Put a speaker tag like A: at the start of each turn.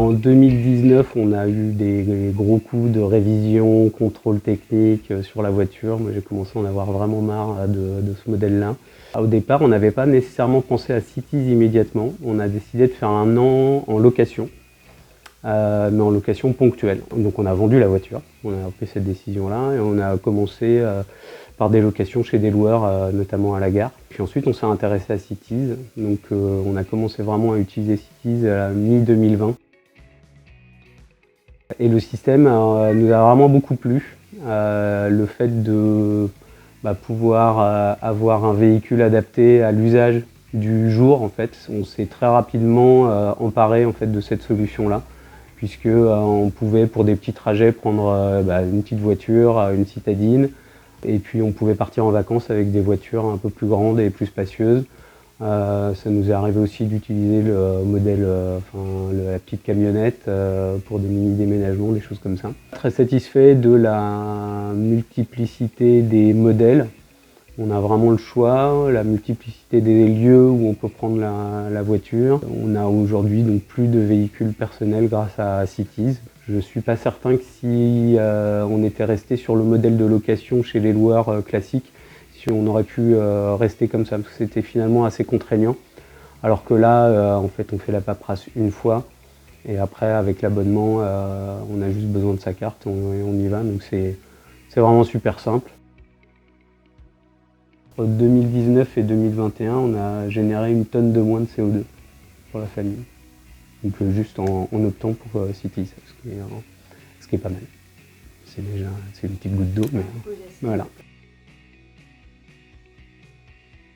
A: En 2019, on a eu des gros coups de révision, contrôle technique sur la voiture. Moi, j'ai commencé à en avoir vraiment marre de ce modèle-là. Au départ, on n'avait pas nécessairement pensé à Cities immédiatement. On a décidé de faire 1 an en location, mais en location ponctuelle. Donc on a vendu la voiture, on a pris cette décision-là et on a commencé par des locations chez des loueurs, notamment à la gare. Puis ensuite, on s'est intéressé à Cities. Donc on a commencé vraiment à utiliser Cities à la mi-2020. Et le système nous a vraiment beaucoup plu. Le fait de pouvoir avoir un véhicule adapté à l'usage du jour, en fait, on s'est très rapidement emparé en fait, de cette solution-là, puisque on pouvait pour des petits trajets prendre une petite voiture, une citadine, et puis on pouvait partir en vacances avec des voitures un peu plus grandes et plus spacieuses. Ça nous est arrivé aussi d'utiliser le modèle, la petite camionnette pour des mini-déménagements, des choses comme ça. Très satisfait de la multiplicité des modèles. On a vraiment le choix, la multiplicité des lieux où on peut prendre la voiture. On a aujourd'hui donc plus de véhicules personnels grâce à Cities. Je ne suis pas certain que si on était resté sur le modèle de location chez les loueurs classiques, si on aurait pu rester comme ça, parce que c'était finalement assez contraignant. Alors que là, en fait, on fait la paperasse une fois, et après, avec l'abonnement, on a juste besoin de sa carte, on y va, donc c'est vraiment super simple. Entre 2019 et 2021, on a généré 1 tonne de moins de CO2 pour la famille. Donc juste en optant pour Cities, ce qui est pas mal. C'est une petite goutte d'eau, mais voilà.